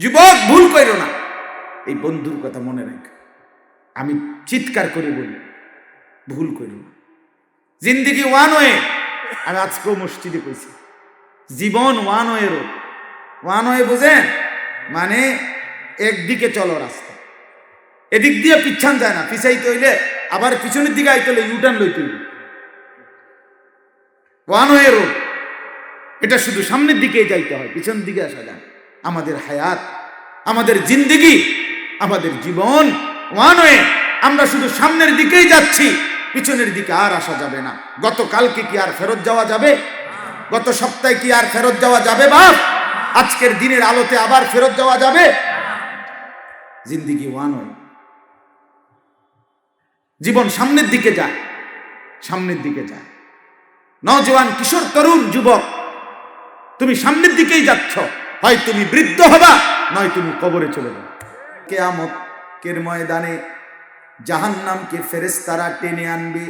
যুবক, ভুল করো না। এই বন্ধুর কথা মনে রাখ, আমি চিৎকার করে বলি, ভুল করো না। জিন্দিগি ওয়ান ওয়ে। আমি আজকেও মসজিদে কইছি, জীবন one way road. One way বুঝেন? মানে একদিকে চলো রাস্তা, এদিক দিয়ে পিছান যায় না। পিছাইতে হইলে আবার পিছনের দিকে আইতে হলে ইউটার্ন লইতে হইলে। ওয়ান ওয়ে রোড, এটা শুধু সামনের দিকেই যাইতে হয়, পিছনের দিকে আসা যায়। আমাদের হায়াত, আমাদের জিন্দিগি, আমাদের জীবন ওয়ান ওয়ে। আমরা শুধু সামনের দিকেই যাচ্ছি, পিছনের দিকে আর আসা যাবে না। গতকালকে কি আর ফেরত যাওয়া যাবে? গত সপ্তাহে কি আর ফেরত যাওয়া যাবে বাপ? আজকের দিনের আলোতে আবার ফেরত যাওয়া যাবে? জিন্দিগি ওয়ান ওয়ে। জীবন সামনের দিকে যায়, সামনের দিকে যায়। নওজওয়ান, কিশোর, তরুণ, যুবক, তুমি সামনের দিকেই যাচ্ছ। হয় তুমি বৃদ্ধ হবা, নয় তুমি কবরে চলে যাবে। কিয়ামতের ময়দানে জাহান্নামকে ফেরেশতারা টেনে আনবে।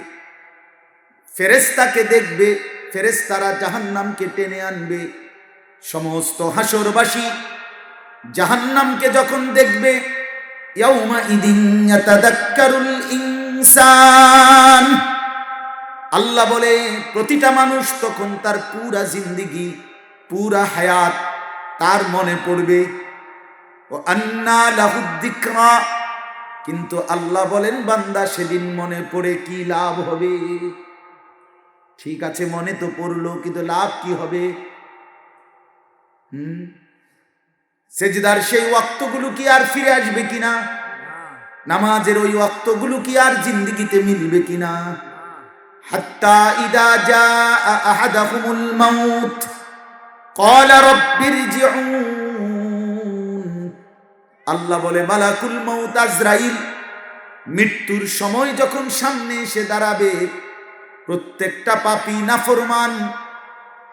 ফেরেশতাকে দেখবে, ফেরেশতারা জাহান্নামকে টেনে আনবে। সমস্ত হাসরবাসী জাহান্নামকে যখন দেখবে, ইয়াউমা ইদিন ইয়াতাযাক্কারুল ইনসান, আল্লাহ বলে প্রতিটা মানুষ তখন তার পুরা জিন্দিগি, পুরা হায়াত তার মনে পড়বে। ও আন্না লাহুদ যিকরা, কিন্তু আল্লাহ বলেন বান্দা সেদিন মনে পড়ে কি লাভ হবে? ঠিক আছে, মনে তো পড়লো, কিন্তু লাভ কি হবে? সেজদার সেই ওয়াক্তগুলো কি আর ফিরে আসবে কিনা? নামাজের ওই ওয়াক্তগুলো কি আর জিন্দিগিতে মিলবে কিনা? হাত্তা ইদা জাআ আহাদাহুমুল মাউত ক্বালা রাব্বিরজিউন, আল্লাহ বলে মালাকুল মাউত আজরাইল মৃত্যুর সময় যখন সামনে এসে দাঁড়াবে, প্রত্যেকটা পাপী নাফরমান,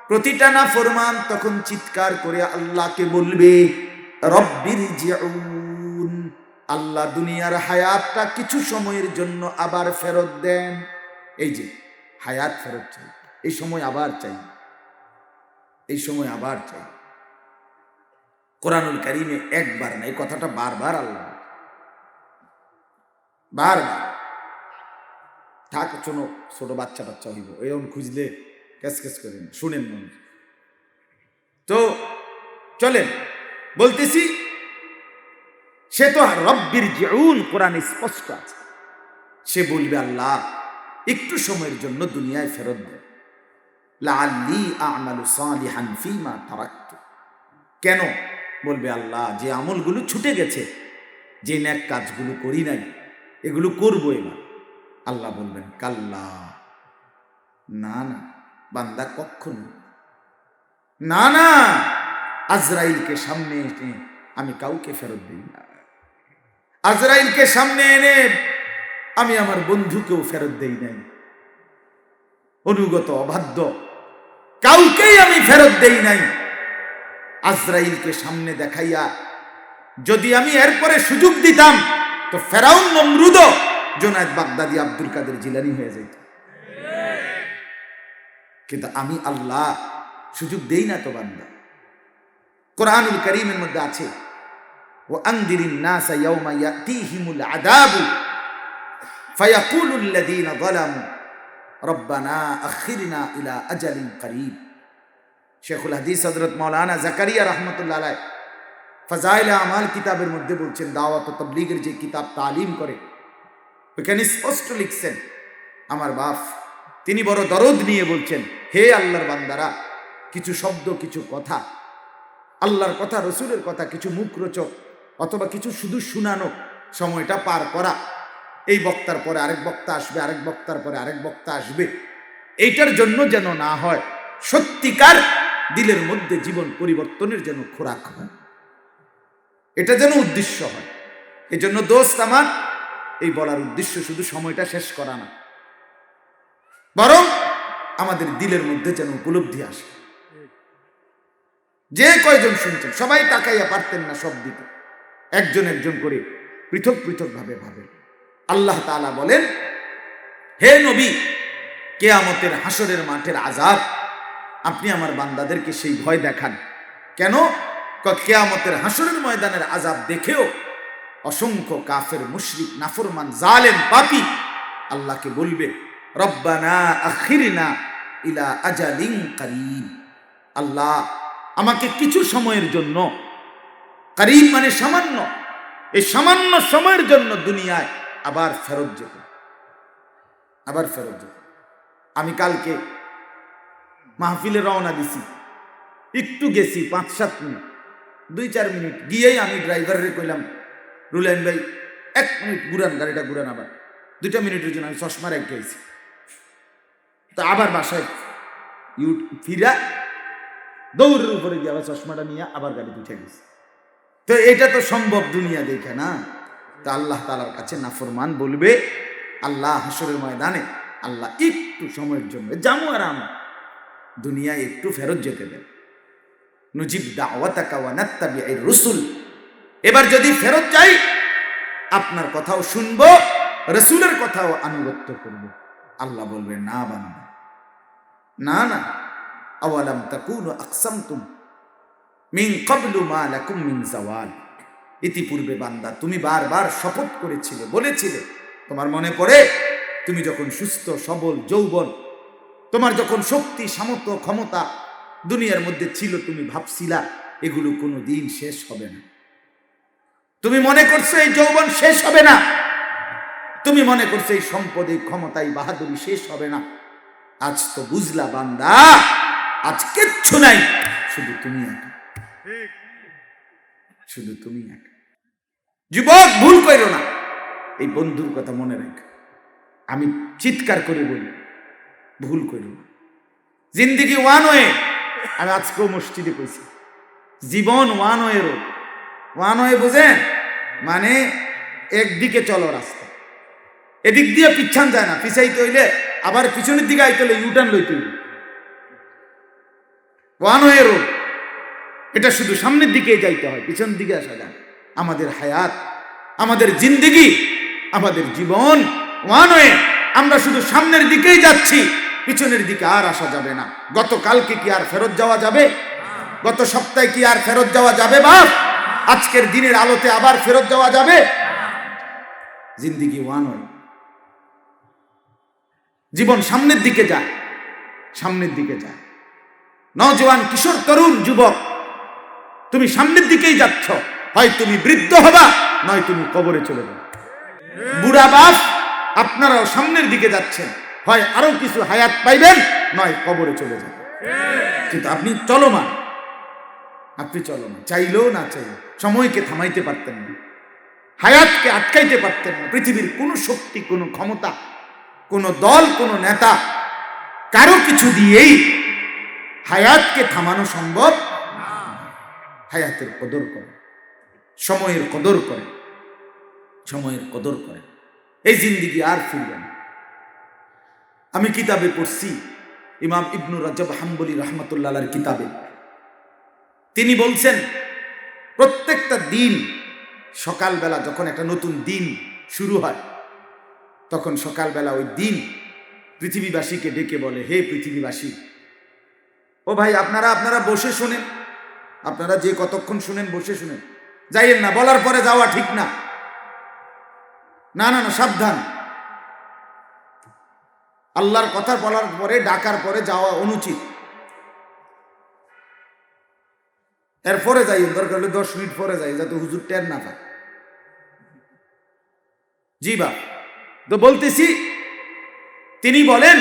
প্রতিটা নাফরমান তখন চিৎকার করে আল্লাহকে বলবে রব্বিরজিউন, আল্লাহ দুনিয়ার হায়াতটা কিছু সময়ের জন্য আবার ফেরত দেন। এই যে হায়াত ফেরত চাই, এই সময় আবার চাই, এই সময় আবার চাই। কোরআনুল কারীমে একবার না, এই কথাটা বারবার আল্লাহ, বারবার। থাক, শোনো, ছোট বাচ্চা বাচ্চা হইব, এরকম খুঁজলে ক্যাস ক্যাস করেন, শুনেন মনে। তো চলেন, বলতেছি, সে তো রব্বিরজিউন কোরআনে স্পষ্ট আছে। সে বলবে আল্লাহ একটু সময়ের জন্য দুনিয়ায় ফেরত দেন, লাআল্লি আ'মালু সালিহান ফীমা তারাকতু। কেন বলবে? আল্লাহ, যে আমলগুলো ছুটে গেছে, যে নেক কাজগুলো করি নাই, এগুলো করবো এবার। আল্লাহ বলবেন কাল্লা, না না বান্দা, কখনো না, না। আজরাইলকে সামনে এনে আমি কাউকে ফেরত দিই না। আজরাইলকে সামনে এনে আমি আমার বন্ধুকেও ফেরত দেই নাই। অনুগত অবাধ্য কাউকেই আমি ফেরত দেই নাই। আজরাইলকে সামনে দেখাইয়া যদি আমি এরপরে সুযোগ দিতাম, তো ফেরাউন, নমরুদ, জুনায়েদ বাগদাদি, আব্দুল কাদের জিলানী হয়ে যেত। কিন্তু আমি আল্লাহ সুযোগ দেই না তো বান্দা। কোরআনুল কারীমের মধ্যে আছে, ওয়া আনদিরিন নাসা ইয়াওমা ইয়াতিহিমুল আযাবু ফায়াকুলুল লাযীনা যালামু রব্বানা আখিরনা ইলা আজালিন করিব। শেখুল হাদিস হযরত মাওলানা জাকারিয়া রাহমাতুল্লাহ আলাইহি ফাজাইলে আমাল কিতাবের মধ্যে বলছেন, দাওয়াত ও তাবলীগের যে কিতাব তালিম করে, ওখানে স্পষ্ট লিখছেন আমার বাপ, তিনি বড় দরদ নিয়ে বলছেন, হে আল্লাহর বান্দারা, কিছু শব্দ, কিছু কথা, আল্লাহর কথা, রসুলের কথা, কিছু মুখরোচক অথবা কিছু শুধু শুনানো, সময়টা পার করা, এই বক্তার পরে আরেক বক্তা আসবে, আরেক বক্তার পরে আরেক বক্তা আসবে, এইটার জন্য যেন না হয়, সত্যিকার দিলের মধ্যে জীবন পরিবর্তনের যেন খোরাক হয়, এটা যেন উদ্দেশ্য হয়। এই জন্য দোস্ত আমার, এই বলার উদ্দেশ্য শুধু সময়টা শেষ করা না, বরং আমাদের দিলের মধ্যে যেন উপলব্ধি আসে। যে কয়জন শুনছেন সবাই তাকাইয়া পারতেন না সব দিকে, একজন একজন করে পৃথক পৃথক ভাবে ভাবেন। আল্লাহ তাআলা বলেন, হে নবী, কিয়ামতের হাসরের মাঠের আযাব আপনি আমার বান্দাদেরকে সেই ভয় দেখান। কেন? কিয়ামতের হাসরের ময়দানের আযাব দেখেও অসংখ্য কাফের, মুশরিক, নাফরমান, জালেম, পাপী আল্লাহকে বলবে, রব্বানা আখিরনা ইলা আজালিন কারীব, আল্লাহ আমাকে কিছু সময়ের জন্য, কারীব মানে সামান্য, এই সামান্য সময়ের জন্য দুনিয়ায় আবার ফেরত যেতে। আমি কালকে মাহফিলে রওনা দিছি, একটু গেছি 5-7 মিনিট, 2-4 মিনিট গিয়েই আমি ড্রাইভারে কইলাম, রুলাইন ভাই 1 মিনিট ঘুরান, গাড়িটা ঘুরান। আবার 2 মিনিটের জন্য আমি চশমা রেখে গেছি। তো আবার বাসায় ফিরা দৌড়ের উপরে গিয়ে আবার চশমাটা নিয়ে আবার গাড়ি উঠে গেছি। তো এটা তো সম্ভব দুনিয়া দেখে না। তা আল্লাহ তাআলার কাছে নাফরমান বলবে, আল্লাহ হাসরের ময়দানে, আল্লাহ একটু সময়ের জন্য জামু আরাম দুনিয়ায় একটু ফেরত যেতে দেন। নুজিব দাওয়াতাকা ওয়া নাত্তাবিউর রুসুল, এবার যদি ফেরত যাই আপনার কথাও শুনবো, রাসূলের কথাও আনুগত্য করব। আল্লাহ বলবে, না বান্দা, না, আওয়ালাম তাকুনু আকসামতুম মিন ক্বাবলু মা লাকুম মিন যাওয়াল, ইতিপূর্বে বান্দা তুমি বারবার শপথ করেছিলে, বলেছিলে, তোমার মনে পড়ে তুমি যখন সুস্থ সবল যৌবন, তোমার যখন শক্তি সামর্থ্য ক্ষমতা দুনিয়ার মধ্যে ছিল, তুমি ভাবছিলা এগুলো কোনো দিন শেষ হবে না। তুমি মনে করছো এই যৌবন শেষ হবে না, তুমি মনে করছো এই সম্পদ, এই ক্ষমতা, এই বাহাদুরি শেষ হবে না। আজ তো বুঝলা বান্দা, আজ কিচ্ছু নাই, শুধু তুমি একা, শুধু তুমি একা। যুবক, ভুল করো না, এই বন্ধুর কথা মনে রাখ, আমি চিৎকার করে বলি, ভুল করো না। জিন্দেগি ওয়ান ওয়ে, আমি আজকেও মসজিদে কইছি, জীবন one way road. One way বুঝেন মানে একদিকে চলো রাস্তা, এদিক দিয়ে পিছান যায় না, পিছাইতে হইলে আবার পিছনের দিকে আইতে হলে ইউটার্ন লইতে হইবে। ওয়ান ওয়ে রোড, এটা শুধু সামনের দিকে যাইতে হয়, পিছন দিকে আসা যায়। আমাদের হায়াত, আমাদের জিন্দেগি, আমাদের জীবন ওয়ান ওয়ে, আমরা শুধু সামনের দিকেই যাচ্ছি, পিছনের দিকে আর আসা যাবে না। গতকালকে কি আর ফেরত যাওয়া যাবে? গত সপ্তাহে কি আর ফেরত যাওয়া যাবে বাপ? আজকের দিনের আলোতে আবার ফেরত যাওয়া যাবে? জিন্দেগি ওয়ান ওয়ে, জীবন সামনের দিকে যায়, সামনের দিকে যায়। নওজোয়ান, কিশোর, তরুণ, যুবক, তুমি সামনের দিকেই যাচ্ছ, হয় তুমি বৃদ্ধ হবা, নয় তুমি কবরে চলে যাবে। বুড়া বাপ, আপনারাও সামনের দিকে যাচ্ছেন, হয় আরো কিছু হায়াত পাইবেন, নয় কবরে চলে যাবেন। কিন্তু আপনি চলমান, চাইলেও না চাইলেও সময়কে থামাইতে পারতেন না, হায়াতকে আটকাইতে পারতেন না। পৃথিবীর কোনো শক্তি, কোনো ক্ষমতা, কোনো দল, কোনো নেতা, কারো কিছু দিয়েই হায়াতকে থামানো সম্ভব। হায়াতের কদর করে, সময়ের কদর করে, সময়ের কদর করে। এই জিন্দেগি আর ফিরবে না। আমি কিতাবে পড়ছি, ইমাম ইবনু রাজব হাম্বলি রহমতুল্লাহ আলাইহির কিতাবে, তিনি বলছেন প্রত্যেকটা দিন সকালবেলা যখন একটা নতুন দিন শুরু হয়, তখন সকালবেলা ওই দিন পৃথিবীবাসীকে ডেকে বলে, হে পৃথিবীবাসী, ও ভাই আপনারা বসে শোনেন, আপনারা যে কতক্ষণ শুনেন বসে শুনেন, যাইয়েন না, বলার পরে যাওয়া ঠিক না, না, সাবধান। আল্লাহর কথা বলার পরে, ডাকার পরে যাওয়া অনুচিত। এরপরে যাই, দরকার হলে 10 মিনিট পরে যাই, যাতে হুজুর টের না পায়। জি বাপ, তো বলতেছি, তিনি বলেন,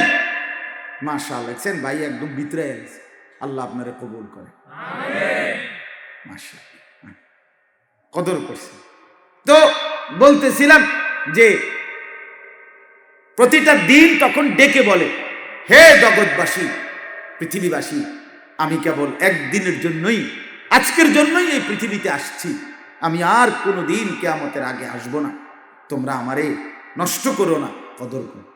মাশাআল্লাহ, দেখছেন ভাই একদম ভিতরে গেছে, আল্লাহ আপনারে কবুল করে, মাশাআল্লাহ, কদর করছে। তো বলতেছিলাম যে প্রতিটা দিন তখন ডেকে বলে, হে জগৎবাসী, পৃথিবীবাসী, আমি কেবল একদিনের জন্যই, আজকের জন্যই এই পৃথিবীতে আসছি, আমি আর কোনো দিন কিয়ামতের আগে আসব না, তোমরা আমারে নষ্ট করো না, কদর করো,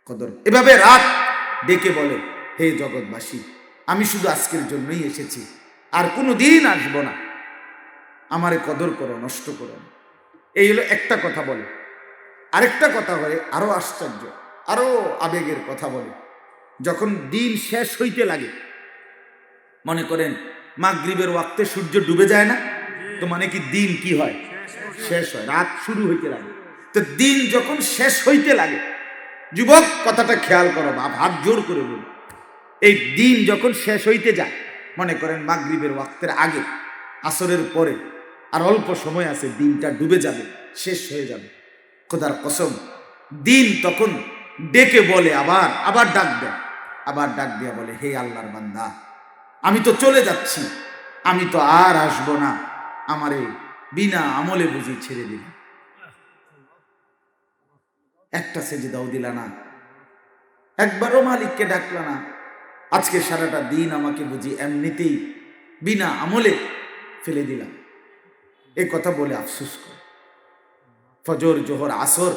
কদর। এভাবে রাত ডেকে বলে, হে জগৎবাসী, আমি শুধু আজকের জন্যই এসেছি, আর কোনো দিন আসবো না, আমারে কদর করো, নষ্ট করো না। এই হলো একটা কথা বলে। আরেকটা কথা হয় আরো আশ্চর্য, আরো আবেগের কথা বলে, যখন দিন শেষ হইতে লাগে, মনে করেন মাগরিবের ওয়াক্তে সূর্য ডুবে যায় না, তো মানে কি দিন কি হয়, শেষ হয়, রাত শুরু হইতে লাগে। তো দিন যখন শেষ হইতে লাগে, যুবক কথাটা খেয়াল করো, বাপ হাত জোর করে বলি, এই দিন যখন শেষ হইতে যায়, মনে করেন মাগরিবের ওয়াক্তের আগে, আসরের পরে আর অল্প সময় আছে, দিনটা ডুবে যাবে, শেষ হয়ে যাবে, খোদার কসম দিন তখন ডেকে বলে, আবার আবার ডাক দেয়, আবার ডাক দিয়া বলে, হে আল্লাহর বান্দা, আমি তো চলে যাচ্ছি, আমি তো আর আসবো না, আমারে বিনা আমলে বুঝি ছেড়ে দিল, একটা সেজদাও দিলা না, একবারও মালিককে ডাকলা না, আজকে সারাটা দিন আমাকে বুঝি এমনিতেই বিনা আমলে ফেলে দিলাম। এই কথা বলে আফসোস করে ফজর জোহর আসর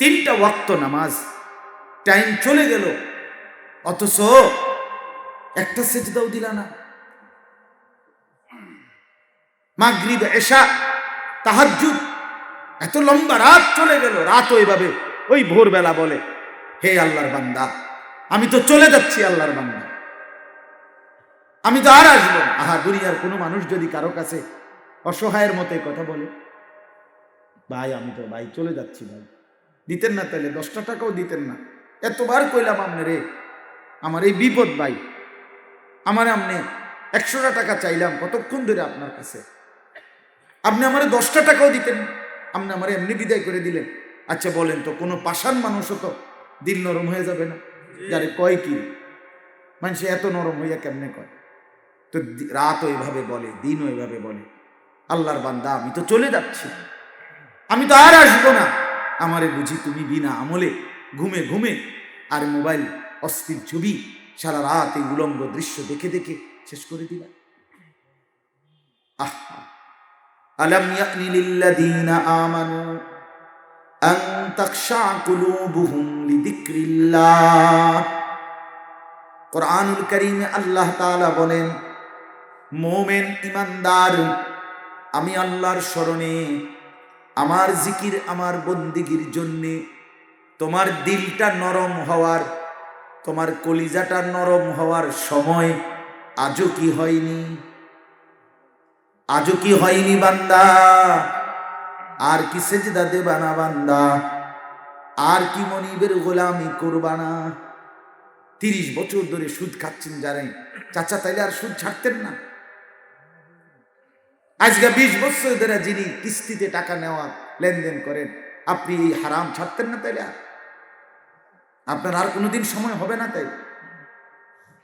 3টা ওয়াক্ত নামাজ, টাইম চলে গেল, অথচ একটা সেজদাও দিলা না। মাগরিব এশা তাহাজ্জুদ, এত লম্বা রাত চলে গেল, রাতও এভাবে ওই ভোরবেলা বলে, হে আল্লাহর বান্দা, আমি তো চলে যাচ্ছি, আল্লাহর বান্দা, আমি তো আর আসবো না। আহা, দুনিয়ার কোনো মানুষ যদি কারো কাছে অসহায়ের মতো কথা বলে, ভাই আমি তো ভাই চলে যাচ্ছি, ভাই দিতেন না, তাহলে 10টা টাকাও দিতেন না, এতবার কইলাম আপনি রে, আমার এই বিপদ ভাই, আমার আপনি 100টা টাকা চাইলাম কতক্ষণ ধরে আপনার কাছে, আপনি আমার 10টা টাকাও দিতেন না, আপনি আমার এমনি বিদায় করে দিলেন। আচ্ছা বলেন তো, কোনো পাষাণ মানুষও তো দিল নরম হয়ে যাবে না? যারে কয় কি মানুষ এত নরম হইয়া কেমনে কয়? তো রাতও এভাবে বলে, দিনও এভাবে বলে, আল্লাহর বান্দা আমি তো চলে যাচ্ছি, আমি তো আর আসবো না, আমারে বুঝি তুমি বিনা আমলে ঘুমে ঘুমে আর মোবাইল অস্থির ছবি সারা রাত এই উলঙ্গ দৃশ্য দেখে দেখে শেষ করে দিলা। আহা, আলাম ইয়ানি লিল্লাযীনা আমানু আন তাখশা কুলুবুহুম লিযিকরিল্লাহ। কোরআনুল কারীমে আল্লাহ তাআলা বলেন, মুমিন ঈমানদার, আমি আল্লাহর স্মরণে, আমার জিকির, আমার বন্দিগির জন্যে তোমার দিলটা নরম হওয়ার, তোমার কলিজাটা নরম হওয়ার সময় আজও কি হয়নি? আজও কি হয়নি বান্দা? আর কি সেজদা দেবা না বান্দা? আর কি মনিবের গোলামি করবা না? 30 বছর ধরে সুদ খাচ্ছেন যারাই, চাচা তাইলে আর সুদ ছাড়তেন না? আজকে 20 বছর ধরে যিনি কিস্তিতে টাকা নেওয়া লেনদেন করেন, আপনি এই হারাম ছাড়তেন না? তাইলে আপনার আর কোনোদিন সময় হবে না? তাই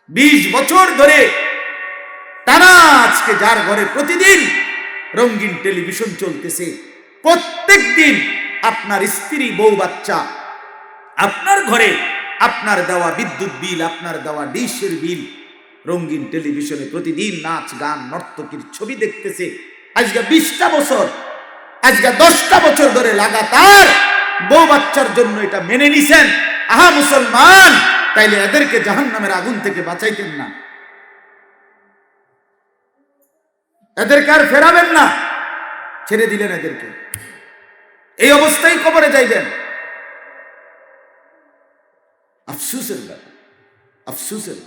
20 বছর ধরে টানা আজকে যার ঘরে প্রতিদিন রঙিন টেলিভিশন চলতেছে, প্রত্যেক দিন আপনার স্ত্রী বউ বাচ্চা আপনার ঘরে আপনার দেওয়া বিদ্যুৎ বিল, আপনার দেওয়া ডিশের বিল, রঙিন টেলিভিশনে প্রতিদিন নাচ গান নর্তকীর ছবি দেখতেছে। আজকে 20টা বছর, আজকে 10টা বছর ধরে লাগাতার বউ বাচ্চার জন্য এটা মেনে নিছেন। আহা মুসলমান, তাইলে এদেরকে জাহান্নামের আগুন থেকে বাঁচাইতেন না? এদেরকে আর ফেরাবেন না, ছেড়ে দিলেন এদেরকে, এই অবস্থায় কবরে যাইবেন। আফসোসের ব্যাপার, আফসোসের।